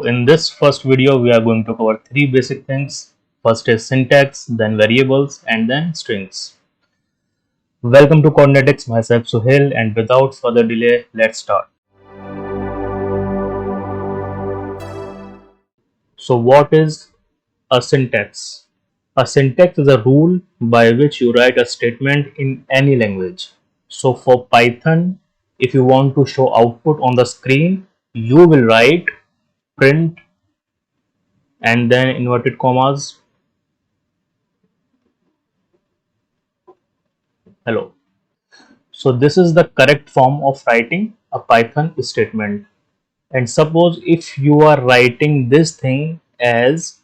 In this first video, we are going to cover three basic things. First is syntax, then variables, and then strings. Welcome to Coordinatex, myself Suhail, and without further delay, let's start. So what is a syntax? A syntax is a rule by which you write a statement in any language. So for Python, if you want to show output on the screen, you will write print and then inverted commas hello. So this is the correct form of writing a Python statement. And suppose if you are writing this thing as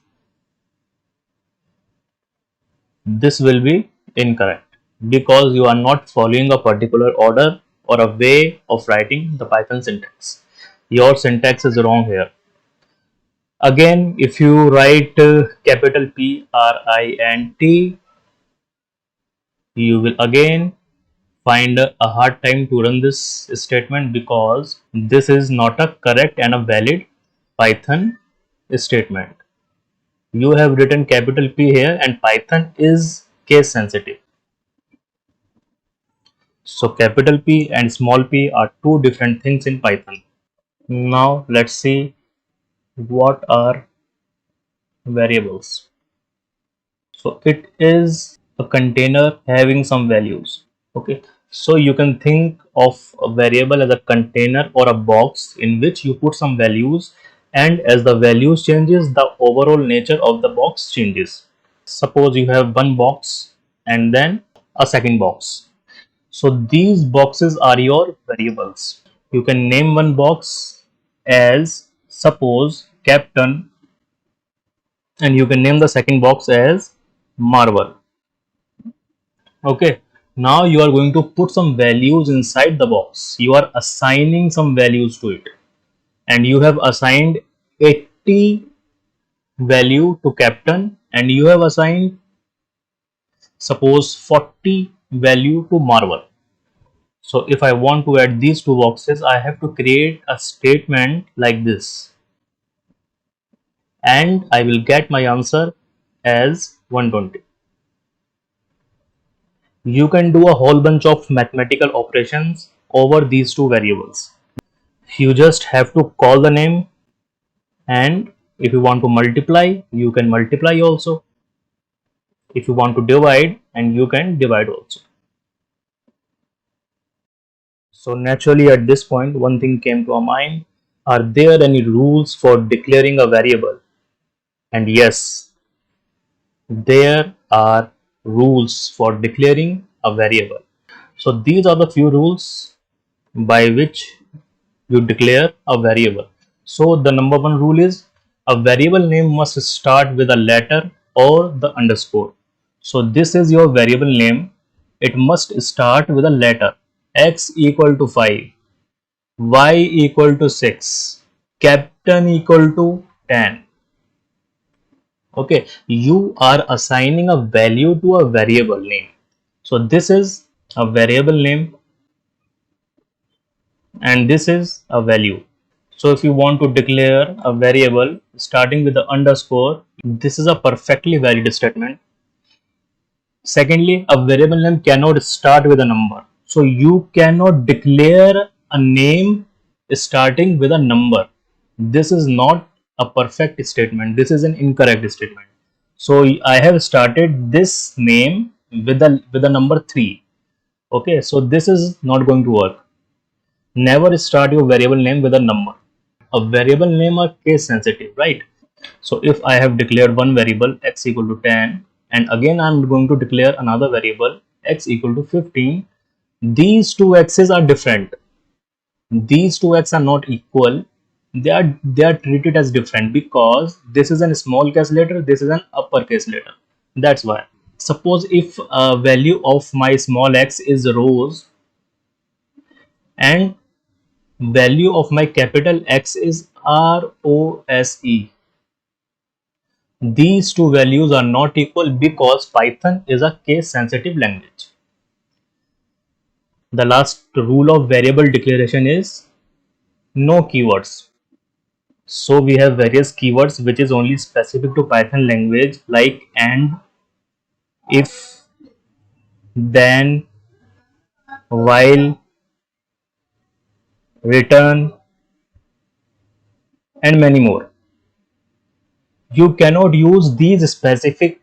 this, will be incorrect because you are not following a particular order or a way of writing the Python syntax. Your syntax is wrong here. Again, if you write capital PRINT, you will again find a hard time to run this statement because this is not a correct and a valid Python statement. You have written capital P here and Python is case sensitive. So capital P and small p are two different things in Python. Now let's see what are variables. So it is a container having some values. Okay, so you can think of a variable as a container or a box in which you put some values, and as the values changes, the overall nature of the box changes. Suppose you have one box and then a second box. So these boxes are your variables. You can name one box as suppose captain, and you can name the second box as marble. Okay, now you are going to put some values inside the box. You are assigning some values to it, and you have assigned 80 value to captain, and you have assigned suppose 40 value to marble. So if I want to add these two boxes, I have to create a statement like this, and I will get my answer as 120. You can do a whole bunch of mathematical operations over these two variables. You just have to call the name, and if you want to multiply, you can multiply also. If you want to divide, and you can divide also. So naturally at this point, one thing came to our mind: are there any rules for declaring a variable? And yes, there are rules for declaring a variable. So these are the few rules by which you declare a variable. So the number one rule is a variable name must start with a letter or the underscore. So this is your variable name. It must start with a letter. X equal to 5, Y equal to 6, captain equal to 10. Okay, you are assigning a value to a variable name. So this is a variable name and this is a value. So if you want to declare a variable starting with the underscore, this is a perfectly valid statement. Secondly, a variable name cannot start with a number. So you cannot declare a name starting with a number. This is not a perfect statement. This is an incorrect statement. So I have started this name with a number 3. Okay, so this is not going to work. Never start your variable name with a number. A variable name are case sensitive, right? So if I have declared one variable x equal to 10 and again I am going to declare another variable x equal to 15, these two x's are different. These two x are not equal. They are treated as different because this is a small case letter, this is an uppercase letter. That's why. Suppose if a value of my small x is rose and value of my capital X is ROSE. These two values are not equal because Python is a case sensitive language. The last rule of variable declaration is no keywords. So we have various keywords which is only specific to Python language, like and, if, then, while, return, and many more. You cannot use these specific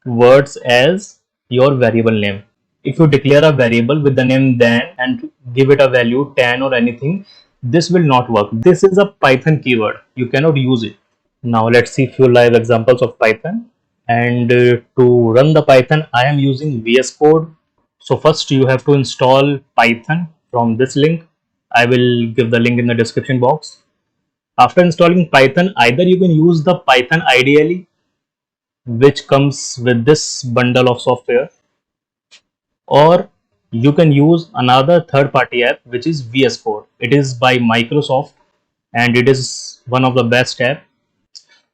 words as your variable name. If you declare a variable with the name then and give it a value 10 or anything, this will not work. This is a Python keyword. You cannot use it. Now let's see few live examples of Python. And to run the Python, I am using VS Code. So first you have to install Python from this link. I will give the link in the description box. After installing Python, either you can use the Python IDLE, which comes with this bundle of software, or you can use another third-party app which is VS Code. It is by Microsoft and it is one of the best app.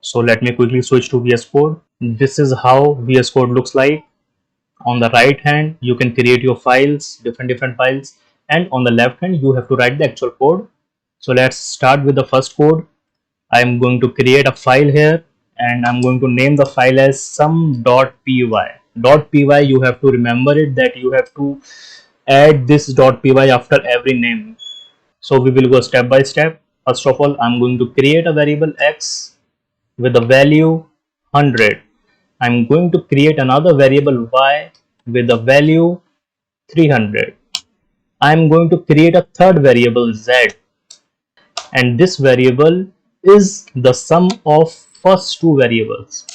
So let me quickly switch to VS Code. This is how VS Code looks like. On the right hand, you can create your files, different files, and on the left hand, you have to write the actual code. So let's start with the first code. I'm going to create a file here and I'm going to name the file as sum.py. .py, you have to remember it that you have to add this .py after every name. So we will go step by step. First of all, I'm going to create a variable x with the value 100. I'm going to create another variable y with the value 300. I'm going to create a third variable z, and this variable is the sum of first two variables,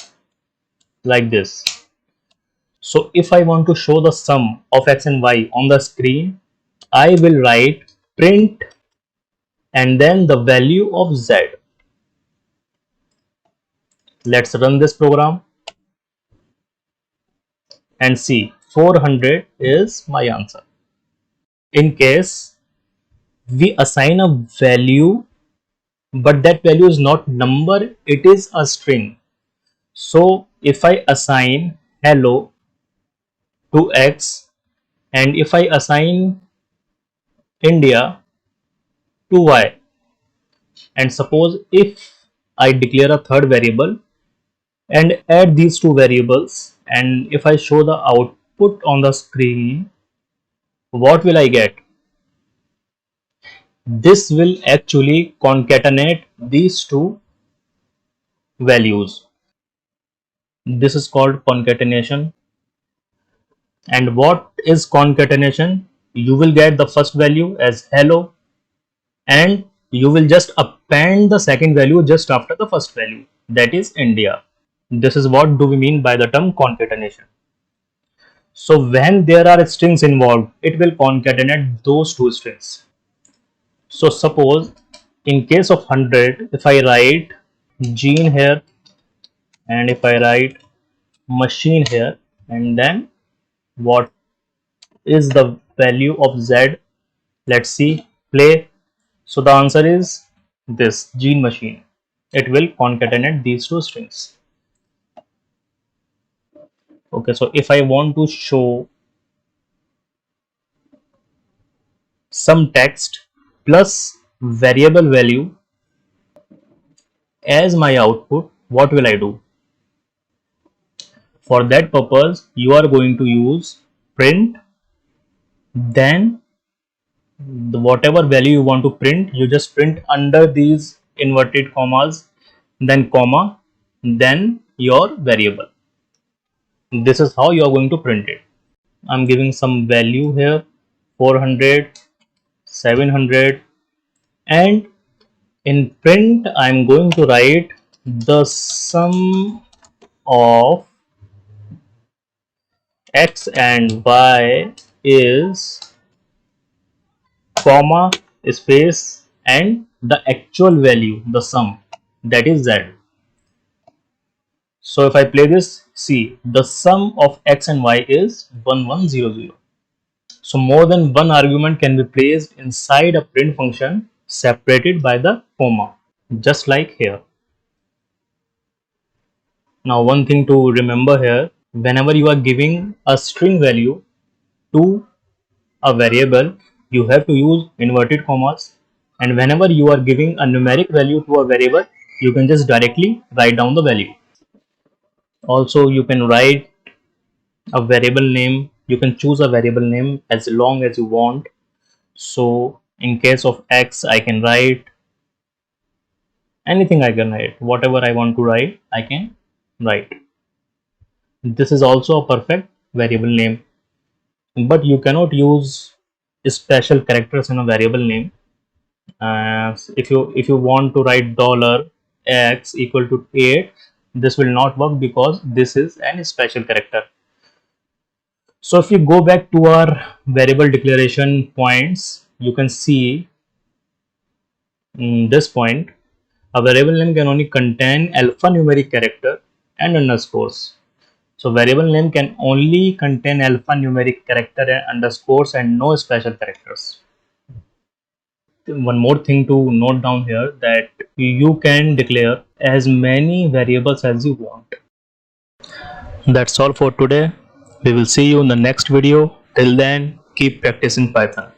like this. So if I want to show the sum of x and y on the screen, I will write print and then the value of z. Let's run this program and see 400 is my answer. In case we assign a value but that value is not number, it is a string. So if I assign hello to x and if I assign India to y, and suppose if I declare a third variable and add these two variables, and if I show the output on the screen, what will I get? This will actually concatenate these two values. This is called concatenation. And what is concatenation? You will get the first value as hello and you will just append the second value just after the first value, that is India. This is what do we mean by the term concatenation. So when there are strings involved, it will concatenate those two strings. So suppose in case of 100, if I write gene here and if I write machine here, and then what is the value of z? Let's see, play. So the answer is this gene machine. It will concatenate these two strings. Okay, so if I want to show some text plus variable value as my output, what will I do? For that purpose, you are going to use print, then whatever value you want to print, you just print under these inverted commas, then comma, then your variable. This is how you are going to print it. I'm giving some value here, 400, 700, and in print I'm going to write the sum of x and y is comma space and the actual value, the sum, that is z. So if I play this, see the sum of x and y is 1100. So more than one argument can be placed inside a print function separated by the comma, just like here. Now one thing to remember here, whenever you are giving a string value to a variable, you have to use inverted commas. And whenever you are giving a numeric value to a variable, you can just directly write down the value. Also, you can write a variable name. You can choose a variable name as long as you want. So in case of X, I can write anything. I can write whatever I want to write, I can write. This is also a perfect variable name, but you cannot use special characters in a variable name. If you want to write $x equal to 8, this will not work because this is an special character. So if you go back to our variable declaration points, you can see this point, a variable name can only contain alphanumeric character and underscores. So variable name can only contain alphanumeric character and underscores and no special characters. One more thing to note down here, that you can declare as many variables as you want. That's all for today. We will see you in the next video. Till then, keep practicing Python.